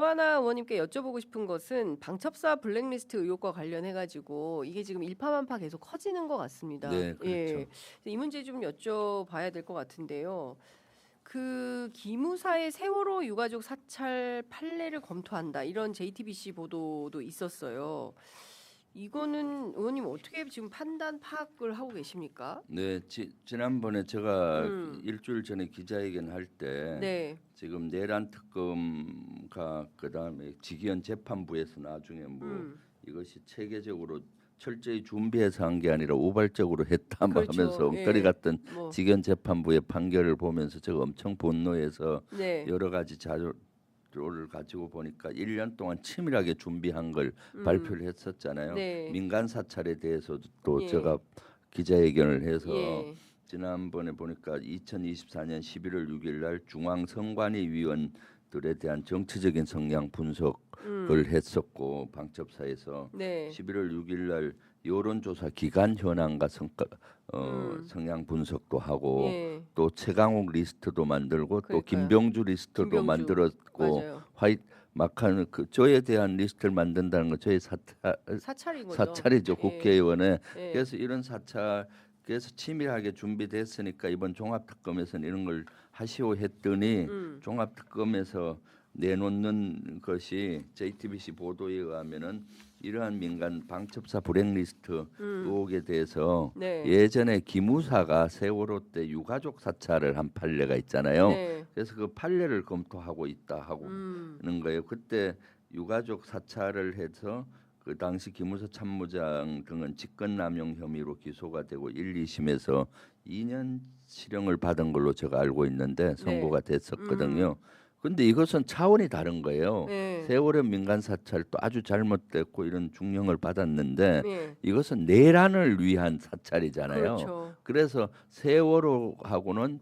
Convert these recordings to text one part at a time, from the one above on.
또 하나 의원님께 여쭤보고 싶은 것은 방첩사 블랙리스트 의혹과 관련해 가지고 이게 지금 일파만파 계속 커지는 것 같습니다. 네, 예. 그렇죠. 이 문제 좀 여쭤봐야 될 것 같은데요. 그 기무사의 세월호 유가족 사찰 판례를 검토한다 이런 JTBC 보도도 있었어요. 이거는 의원님 어떻게 지금 판단 파악을 하고 계십니까? 네, 지난번에 제가 음, 일주일 전에 기자회견 할 때 네, 지금 내란 특검과 그다음에 직위원 재판부에서 나중에 뭐 음, 이것이 체계적으로 철저히 준비해서 한 게 아니라 우발적으로 했다 뭐 하면서 그렇죠. 엉터리 예, 같은 뭐, 직위원 재판부의 판결을 보면서 제가 엄청 분노해서 네, 여러 가지 자료를 가지고 보니까 1년 동안 치밀하게 준비한 걸 음, 발표를 했었잖아요. 네, 민간 사찰에 대해서도 또 예, 제가 기자회견을 해서 예, 지난번에 보니까 2024년 11월 6일 날 중앙선관위 위원들에 대한 정치적인 성향 분석을 음, 했었고 방첩사에서 네, 11월 6일 날 여론조사 기간 현황과 음, 성향 분석도 하고 예, 또 최강욱 리스트도 만들고 또 그러니까요. 김병주 리스트도 김병주, 만들었고 맞아요. 화이트 막하는 그 저에 대한 리스트를 만든다는 건 저의 사찰인 거죠. 사찰이죠 예, 국회의원에. 예, 그래서 이런 사찰 그래서 치밀하게 준비됐으니까 이번 종합특검에서는 이런 걸 하시오 했더니 음, 종합특검에서 내놓는 것이 JTBC 보도에 의하면은 이러한 민간 방첩사 블랙리스트 음, 의혹에 대해서 네, 예전에 기무사가 세월호 때 유가족 사찰을 한 판례가 있잖아요. 네, 그래서 그 판례를 검토하고 있다 음, 하고는 거예요. 그때 유가족 사찰을 해서 그 당시 기무사 참모장 등은 직권남용 혐의로 기소가 되고 1, 2심에서 2년 실형을 받은 걸로 제가 알고 있는데 네, 선고가 됐었거든요. 근데 이것은 차원이 다른 거예요. 네, 세월호 민간 사찰도 아주 잘못됐고 이런 중형을 받았는데 네, 이것은 내란을 위한 사찰이잖아요. 그렇죠. 그래서 세월호하고는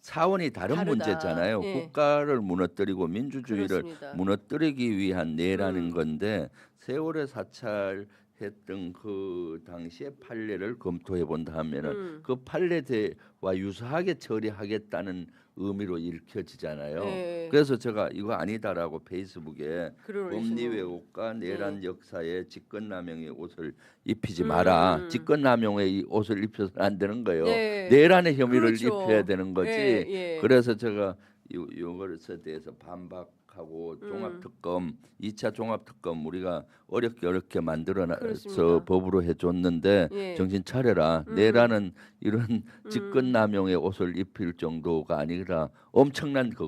차원이 다른 다르다. 문제잖아요. 예, 국가를 무너뜨리고 민주주의를 그렇습니다. 무너뜨리기 위한 내라는 음, 건데 세월의 사찰했던 그 당시의 판례를 검토해 본다 하면은 음, 그 판례와 유사하게 처리하겠다는 의미로 읽혀지잖아요. 예, 그래서 제가 이거 아니다라고 페이스북에 글을 올리신 법리 거고. 왜곡과 네, 내란 역사에 직권남용의 옷을 입히지 마라. 음, 직권남용의 이 옷을 입혀서는 안 되는 거예요. 네, 내란의 혐의를 입혀야 그렇죠. 되는 예, 거지. 예, 그래서 제가 요것에 대해서 반박하고 음, 종합특검 2차 종합특검 우리가 어렵게 만들어서 그렇습니다. 법으로 해줬는데 예, 정신 차려라. 음, 내란은 이런 음, 직권남용의 옷을 입힐 정도가 아니라 엄청난 그렇죠.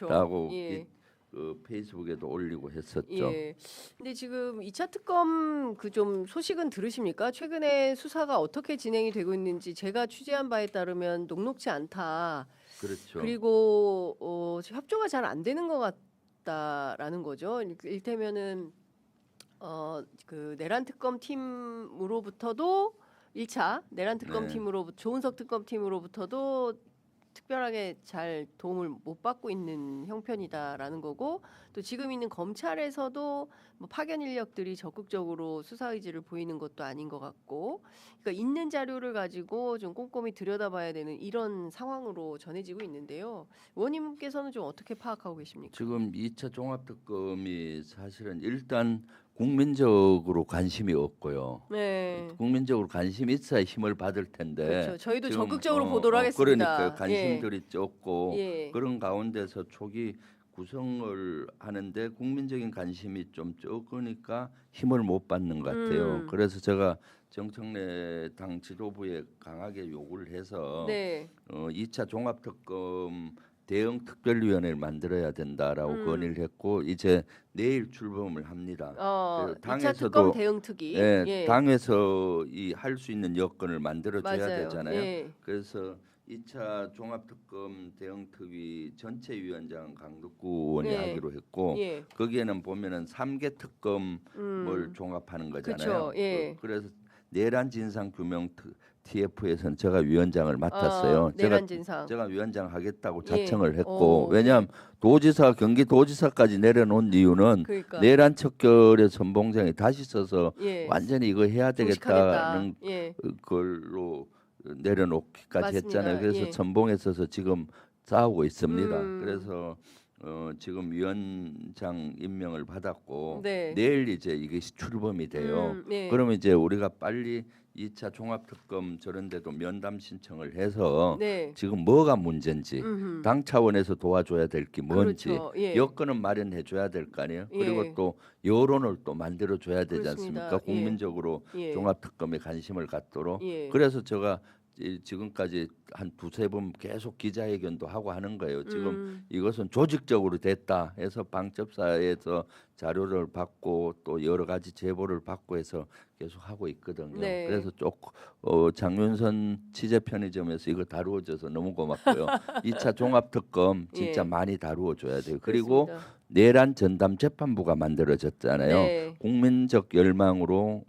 그거다라고 예. 그 페이스북에도 올리고 했었죠. 예. 근데 지금 2차 특검 그 좀 소식은 들으십니까? 최근에 수사가 어떻게 진행이 되고 있는지 제가 취재한 바에 따르면 녹록지 않다. 그렇죠. 그리고 협조가 잘 안 되는 것 같다라는 거죠. 일테면은 그 내란 특검 팀으로부터도 1차 내란 특검 네. 팀으로 조은석 특검 팀으로부터도 특별하게 잘 도움을 못 받고 있는 형편이다라는 거고 또 지금 있는 검찰에서도 뭐 파견 인력들이 적극적으로 수사 의지를 보이는 것도 아닌 것 같고 그러니까 있는 자료를 가지고 좀 꼼꼼히 들여다봐야 되는 이런 상황으로 전해지고 있는데요. 의원님께서는 좀 어떻게 파악하고 계십니까? 지금 2차 종합특검이 사실은 일단 국민적으로 관심이 없고요. 네. 국민적으로 관심이 있어야 힘을 받을 텐데 그렇죠. 저희도 지금 적극적으로 보도를 그러니까요. 하겠습니다. 예. 관심들이 적고 예. 그런 가운데서 초기 구성을 하는데 국민적인 관심이 좀 적으니까 힘을 못 받는 것 같아요. 음. 그래서 제가 정청래 당 지도부에 강하게 요구를 해서 네. 2차 종합특검 대응 특별위원회를 만들어야 된다라고 음. 건의를 했고 이제 내일 출범을 합니다. 그래서 2차 특검 당에서도 대응 특위. 예, 예. 당에서 이 할 수 있는 여건을 만들어 줘야 맞아요. 되잖아요. 예. 그래서 2차 종합특검 대응특위 전체 위원장 강덕구 의원이 예. 하기로 했고 예. 거기에는 보면은 3개 특검을 음. 종합하는 그쵸. 거잖아요. 예. 그래서 내란 진상 규명 TF에서는 제가 위원장을 맡았어요. 제가 내란 진상. 제가 위원장 하겠다고 예. 자청을 했고 왜냐하면 네. 경기도지사까지 내려놓은 이유는 그러니까 내란 척결의 선봉장에 다시 서서 예. 완전히 이거 해야 종식하겠다. 되겠다는 예. 걸로 내려놓기까지 했잖아요. 맞습니다. 그래서 예. 선봉에 서서 지금 싸우고 있습니다. 음. 그래서 지금 위원장 임명을 받았고 네. 내일 이제 이게 출범이 돼요. 네. 그러면 이제 우리가 빨리 2차 종합특검 저런 데도 면담 신청을 해서 네. 지금 뭐가 문제인지 음흠. 당 차원에서 도와줘야 될 게 뭔지 그렇죠. 예. 여건은 마련해 줘야 될 거 아니에요. 예. 그리고 또 여론을 또 만들어 줘야 되지 그렇습니다. 않습니까? 예. 국민적으로 예. 종합특검에 관심을 갖도록. 예. 그래서 제가 지금까지 한 두세 번 계속 기자회견도 하고 하는 거예요. 지금 이것은 조직적으로 됐다 해서 방첩사에서 자료를 받고 또 여러 가지 제보를 받고 해서 계속 하고 있거든요. 네. 그래서 장윤선 취재 편의점에서 이거 다루어줘서 너무 고맙고요. 2차 종합특검 진짜 예. 많이 다루어줘야 돼요. 그리고 그렇습니다. 내란 전담 재판부가 만들어졌잖아요. 네. 국민적 열망으로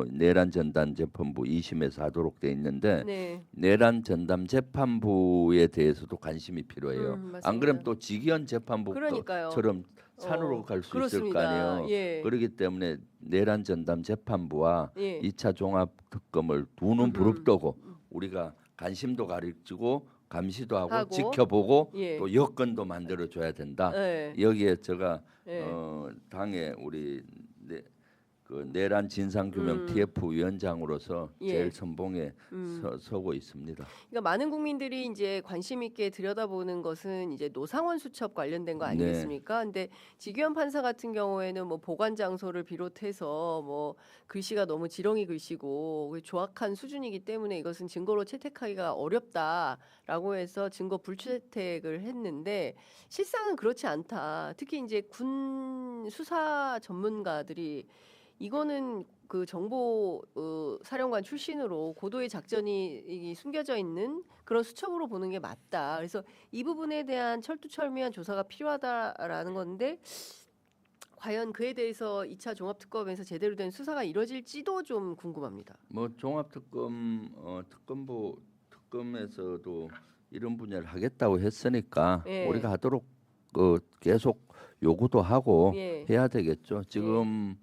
내란 전담 재판부 2심에서 하도록 돼 있는데 네. 내란 전담 재판부에 대해서도 관심이 필요해요. 맞습니다. 안 그러면 또 직위원 그러니까요. 재판부처럼 산으로 갈 수 있을 거 그렇습니다. 아니에요. 예. 그렇기 때문에 내란 전담 재판부와 예. 2차 종합 특검을 두는 부릅뜨고 우리가 관심도 가르치고 감시도 하고 지켜보고 예. 또 여건도 만들어 줘야 된다. 예. 여기에 제가 예. 당에 우리 그 내란 진상규명 TF 위원장으로서 예. 제일 선봉에 서고 있습니다. 그러니까 많은 국민들이 이제 관심 있게 들여다보는 것은 이제 노상원 수첩 관련된 거 아니겠습니까? 근데 지규현 판사 같은 경우에는 뭐 보관 장소를 비롯해서 뭐 글씨가 너무 지렁이 글씨고 조악한 수준이기 때문에 이것은 증거로 채택하기가 어렵다라고 해서 증거 불채택을 했는데 실상은 그렇지 않다. 특히 이제 군 수사 전문가들이 이거는 그 정보 사령관 출신으로 고도의 작전이 숨겨져 있는 그런 수첩으로 보는 게 맞다. 그래서 이 부분에 대한 철두철미한 조사가 필요하다라는 건데 과연 그에 대해서 2차 종합특검에서 제대로 된 수사가 이루어질지도 좀 궁금합니다. 뭐 종합특검 특검에서도 이런 분야를 하겠다고 했으니까 예. 우리가 하도록 계속 요구도 하고 예. 해야 되겠죠. 지금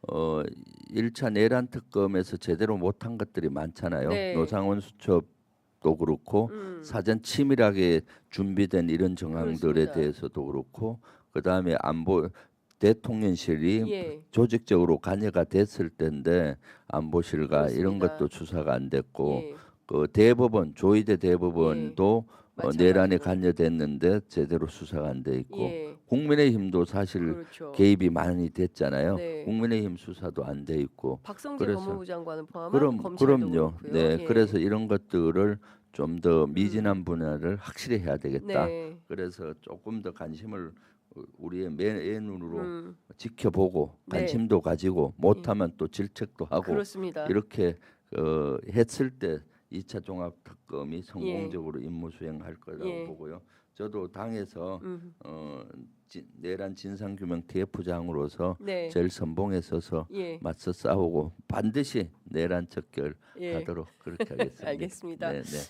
1차 내란 특검에서 제대로 못한 것들이 많잖아요. 네. 노상원 수첩도 그렇고 사전 치밀하게 준비된 이런 정황들에 그렇습니다. 대해서도 그렇고 그다음에 안보 대통령실이 예. 조직적으로 관여가 됐을 때인데 안보실과 이런 그렇습니다. 것도 수사가 안 됐고 예. 그 대법원 조희대 대법원도 내란에 마찬가지로. 관여됐는데 제대로 수사가 안 돼 있고 예. 국민의힘도 사실 그렇죠. 개입이 많이 됐잖아요. 네. 국민의힘 수사도 안 돼 있고 박성재 그래서 법무부 장관은 포함한 검찰도 그럼요. 그렇고요. 네, 예. 그래서 이런 것들을 좀 더 미진한 분야를 확실히 해야 되겠다. 네. 그래서 조금 더 관심을 우리의 맨눈으로 지켜보고 네. 관심도 가지고 못하면 또 질책도 하고 그렇습니다. 이렇게 했을 때 2차 종합특검이 성공적으로 임무 수행할 거라고 예. 보고요. 저도 당에서 내란 진상규명 TF장으로서 네. 제일 선봉에 서서 예. 맞서 싸우고 반드시 내란 예. 척결하도록 그렇게 하겠습니다. 알겠습니다. 네, 네.